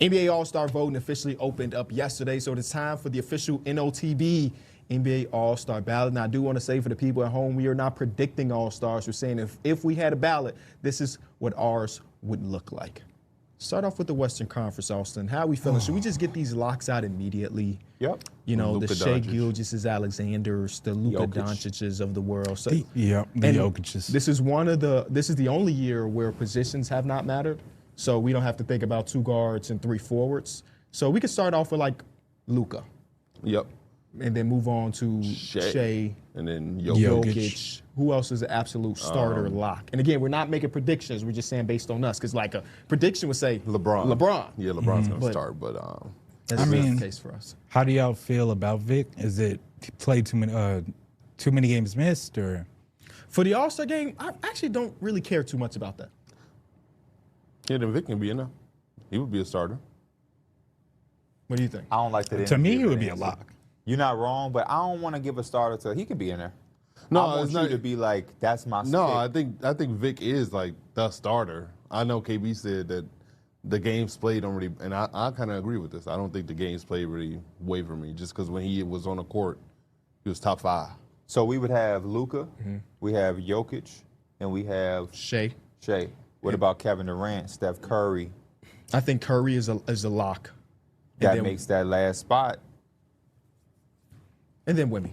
NBA All-Star voting officially opened up yesterday, so it's time for the official NOTB NBA All-Star ballot. Now, I do want to say for the people at home, we are not predicting All-Stars. We're saying if we had a ballot, this is what ours would look like. Start off with the Western Conference, Austin. How are we feeling? Should we just get these locks out immediately? Yep. You know, Luka the Shai Doncic. Gilgeous-Alexanders, the Luka Doncic's of the world. So, The Jokic's. this is the only year where positions have not mattered. So we don't have to think about 2 guards and 3 forwards. So we could start off with like Luka. Yep. And then move on to Shai, And then Jokic. Who else is an absolute starter lock? And again, we're not making predictions. We're just saying based on us. Because like a prediction would say LeBron. Yeah, LeBron's going to start, but that's not the case for us. How do y'all feel about Vic? Is it played too many games missed, or For the All-Star game, I actually don't really care too much about that. yeah, then Vic can be in there. He would be a starter. What do you think? I don't like that. to me it would be a lock? You're not wrong, but I don't want to give a starter to. He could be in there. No, I want it's you not to be like, that's my. No, pick. I think Vic is like the starter. I know KB said that the games played don't really, and I kind of agree with this. I don't think the games played really waver me just because when he was on the court, he was top 5. So we would have Luka, we have Jokic, and we have Shai. Shai. What about Kevin Durant, Steph Curry? I think Curry is a lock. That makes that last spot. And then Wemby.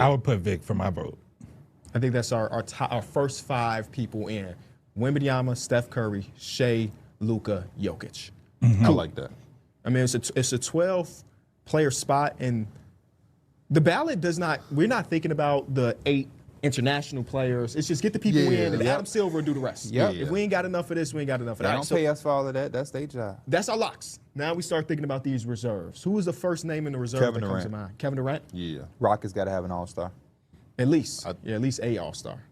I would put Vic for my vote. I think that's our first 5 people in. Wembanyama, Steph Curry, Shai, Luka, Jokic. I like that. I mean, it's a 12-player spot, and the ballot does not. We're not thinking about the 8 international players. It's just get the people in, and Adam Silver will do the rest. Yep. If we ain't got enough of this, we ain't got enough of They that. don't So pay us for all of that. That's their job. that's our locks. Now we start thinking about these reserves. Who is the first name in the reserve Kevin that comes to Durant. mind? Kevin Durant? Yeah. Rockets got to have an all-star. At least. At least a All-Star.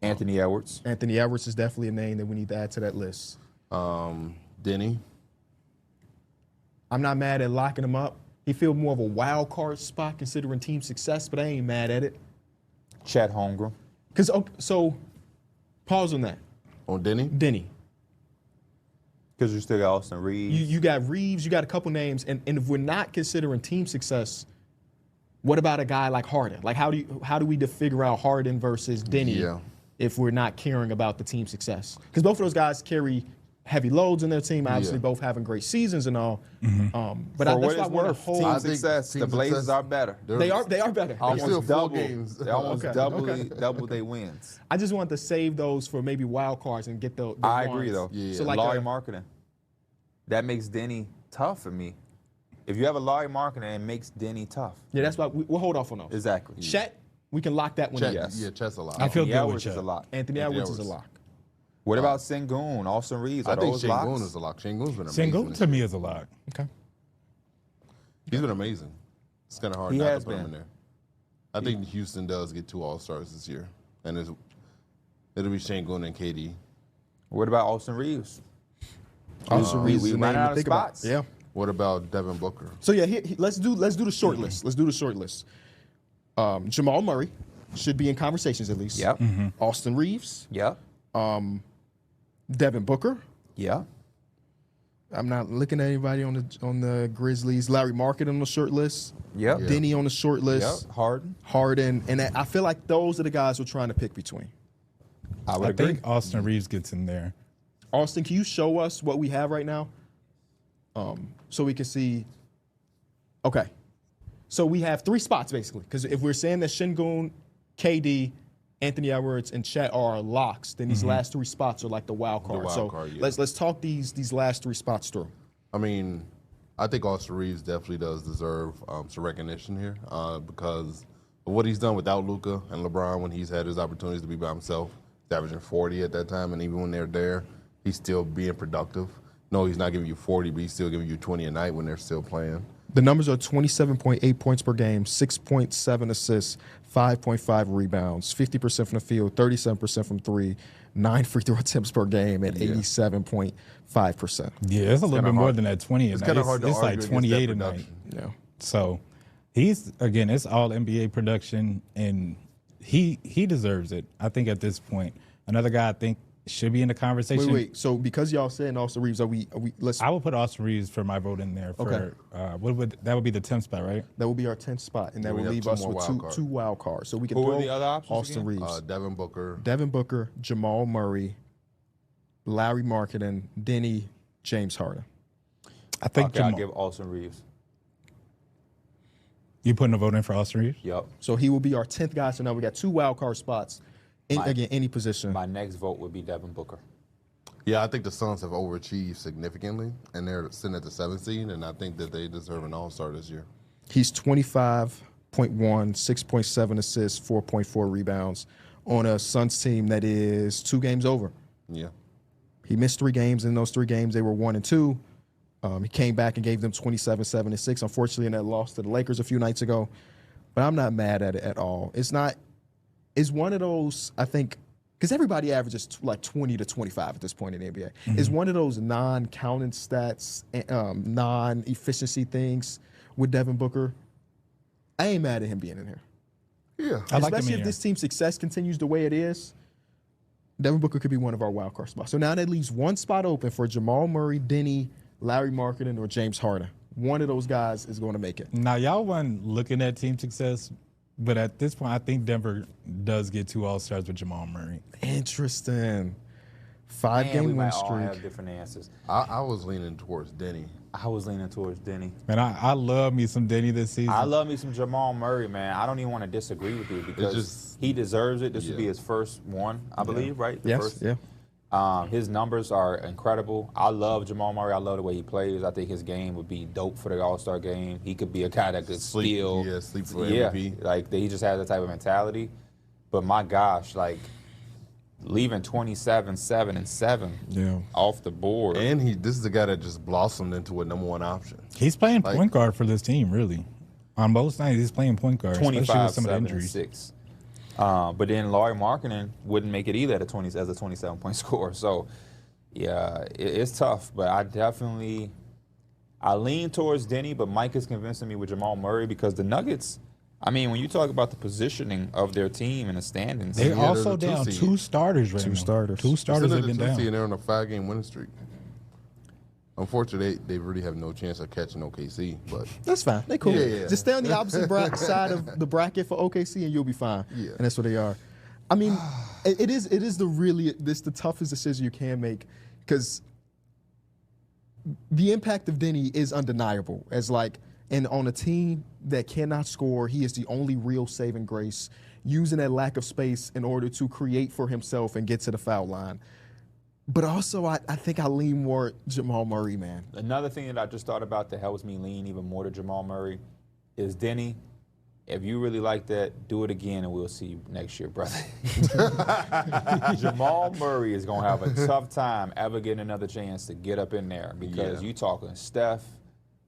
Anthony Edwards. Anthony Edwards is definitely a name that we need to add to that list. Denny. I'm not mad at locking him up. He feels more of a wild card spot considering team success, but I ain't mad at it. Chet Holmgren. So, pause on that. On Denny? Denny. Because you still got Austin Reaves. You got Reaves, you got a couple names, and if we're not considering team success, what about a guy like Harden? Like how do we figure out Harden versus Denny if we're not caring about the team success? Because both of those guys carry heavy loads in their team, obviously both having great seasons and all. But For what that's it's worth, team success, the Blazers are better. They are better. Almost double. games. They almost double their wins. I just want to save those for maybe wild cards and get the I agree, though. Yeah. So like Larry Marketing. That makes Denny tough for me. If you have a Larry Marketing, it makes Denny tough. Yeah, that's why we'll hold off on those. Exactly. Chet, we can lock that one in. Yes. Yeah, Chet's a lot. I feel Anthony good with Edwards Chet. is a lot. Anthony Edwards is a lock. What about Sengun, Austin Reaves? I Are think those locks? Sengun is a lock. Sengun's been amazing. Sengun to me is a lock. Okay. He's been amazing. It's kind of hard He not has to put him been. in there. I think Houston does get 2 All-Stars this year, and it'll be Sengun and KD. What about Austin Reaves? Also, we ran out of spots. Yeah. What about Devin Booker? So yeah, let's do the short list. Let's do the short list. Jamal Murray should be in conversations at least. Yep. Austin Reaves, Yep. Devin Booker. Yeah. I'm not looking at anybody on the Grizzlies. Larry Market on the short list. Yep. Yeah. Denny on the short list. Yep. Harden. Harden, and I feel like those are the guys we're trying to pick between. I would I agree. think Austin Reaves gets in there. Austin, can you show us what we have right now, so we can see? Okay, so we have 3 spots basically. Because if we're saying that Sengun, KD, Anthony Edwards, and Chet are locks, then these last 3 spots are like the wild card. wild card, yeah. let's talk these last 3 spots through. I mean, I think Austin Reaves definitely does deserve some recognition here because of what he's done without Luka and LeBron when he's had his opportunities to be by himself. He's averaging 40 at that time, and even when they're there, he's still being productive. No, he's not giving you 40, but he's still giving you 20 a night when they're still playing. The numbers are 27.8 points per game, 6.7 assists, 5.5 rebounds, 50% from the field, 37% from 3, 9 free throw attempts per game, and 87.5%. Yeah, it's a little bit more than that 20 a It's night. kind of hard to It's argue like against 28 that a night. production. Yeah. So he's, again, it's all NBA production, and he deserves it, I think, at this point. Another guy I think should be in the conversation. Wait. So because y'all saying Austin Reaves, are we? Let's. I would put Austin Reaves for my vote in there. For, Okay. that would be the 10th spot, right? That will be our 10th spot, and that we will have leave two us more with wild cards. two wild cards. So we can Who throw are the other options Austin again? Reaves, Devin Booker, Jamal Murray, Larry Marketing, Denny, James Harden. I think Okay, I'll Jamal. give Austin Reaves. You putting a vote in for Austin Reaves? Yep. So he will be our 10th guy. So now we got 2 wild card spots. Again, any position. My next vote would be Devin Booker. Yeah, I think the Suns have overachieved significantly, and they're sitting at the 7th seed, and I think that they deserve an All-Star this year. He's 25.1, 6.7 assists, 4.4 rebounds on a Suns team that is 2 games over. Yeah. He missed 3 games. In those 3 games, they were 1 and 2. He came back and gave them 27, 7, and 6. Unfortunately, in that loss to the Lakers a few nights ago. But I'm not mad at it at all. It's one of those, I think, because everybody averages like 20 to 25 at this point in the NBA. It's one of those non-counting stats, non-efficiency things with Devin Booker. I ain't mad at him being in here. Yeah. I like him Especially in if here. this team's success continues the way it is. Devin Booker could be one of our wild card spots. So now that leaves 1 spot open for Jamal Murray, Denny, Larry Marketing, or James Harden. One of those guys is going to make it. Now, y'all weren't looking at team success, but at this point, I think Denver does get 2 All-Stars with Jamal Murray. Interesting. We 5-game might win all have streak. different answers. I was leaning towards Denny. I was leaning towards Denny. Man, I love me some Denny this season. I love me some Jamal Murray, man. I don't even want to disagree with you because just- he deserves it. This would be Yeah. his first one, I believe, right? The Yes, first. yeah. His numbers are incredible. I love Jamal Murray. I love the way he plays. I think his game would be dope for the All-Star game. He could be a guy that could steal. Sleep for Yeah, MVP. like he just has that type of mentality. But my gosh, like leaving 27, 7, and 7 Yeah. off the board. And this is a guy that just blossomed into a #1 option. He's playing Like- point guard for this team, really. On both nights, he's playing point guard, especially 25, with some of the 7, and injuries. 6. But then Larry Marketing wouldn't make it either as a 27-point scorer. So, yeah, it's tough. But I lean towards Denny, but Mike is convincing me with Jamal Murray because the Nuggets, I mean, when you talk about the positioning of their team and the standings, They're Yeah, also they're the 2 down seed. 2 starters right now. 2 starters. 2 starters have been down. And they're on a 5-game winning streak. Unfortunately, they really have no chance of catching OKC, but That's fine. They cool. Yeah. Just stay on the opposite side of the bracket for OKC and you'll be fine. Yeah. And that's what they are. I mean, it is the toughest decision you can make because the impact of Denny is undeniable. And on a team that cannot score, he is the only real saving grace, using that lack of space in order to create for himself and get to the foul line. But also, I think I lean more Jamal Murray, man. another thing that I just thought about that helps me lean even more to Jamal Murray is Denny. If you really like that, do it again, and we'll see you next year, brother. Jamal Murray is going to have a tough time ever getting another chance to get up in there because you talking Steph,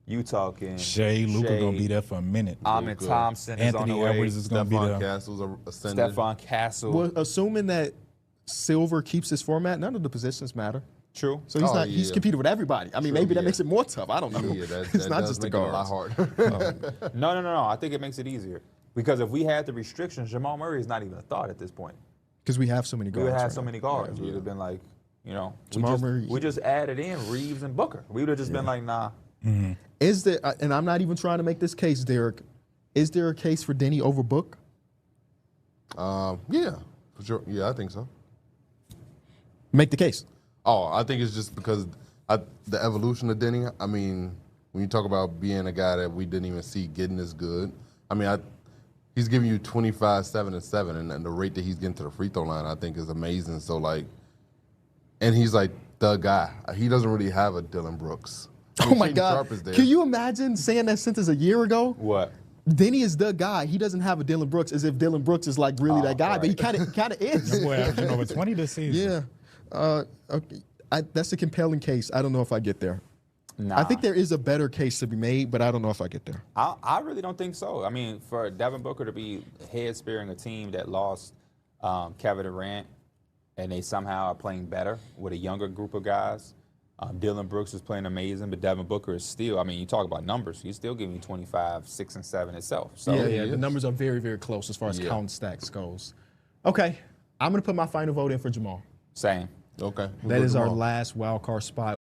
you talking Shea, Luka going to be there for a minute. Ahmed Thompson is on the Anthony way. Edwards is going to be Stephon there. Castle's ascended. Stephon Castle. Well, assuming that Silver keeps his format, none of the positions matter. True. So he's Oh, he's yeah. competing with everybody. I mean, maybe that yeah. makes it more tough. I don't know. Yeah, that It's not does just the make it a guards. lot harder. No. I think it makes it easier because if we had the restrictions, Jamal Murray is not even a thought at this point. Because we have so many We guards. would have right so now. many guards. We would have been like, Jamal Murray- we just added in Reaves and Booker. We would have just been like, nah. Is there, and I'm not even trying to make this case, Derek, is there a case for Denny over Book? Yeah, for sure. Yeah, I think so. Make the case. Oh, I think it's just because the evolution of Denny. I mean, when you talk about being a guy that we didn't even see getting this good, I mean, he's giving you 25, 7, and 7, and the rate that he's getting to the free throw line, I think, is amazing. So, and he's like the guy. He doesn't really have a Dylan Brooks. I Oh mean, my Shaedon God. Sharp is there. Can you imagine saying that sentence a year ago? What? Denny is the guy. He doesn't have a Dylan Brooks as if Dylan Brooks is like really that guy, but he kind of is. Boy, averaging over 20 this season. Yeah. Okay. That's a compelling case. I don't know if I get there. Nah. I think there is a better case to be made, but I don't know if I get there. I really don't think so. I mean, for Devin Booker to be head spearing a team that lost Kevin Durant and they somehow are playing better with a younger group of guys. Dylan Brooks is playing amazing, but Devin Booker is still, I mean, you talk about numbers, he's still giving you 25, 6, and 7 itself. So Yeah, the numbers are very, very close as far as count stacks goes. Okay, I'm going to put my final vote in for Jamal. Same. Okay. That is our last wild card spot.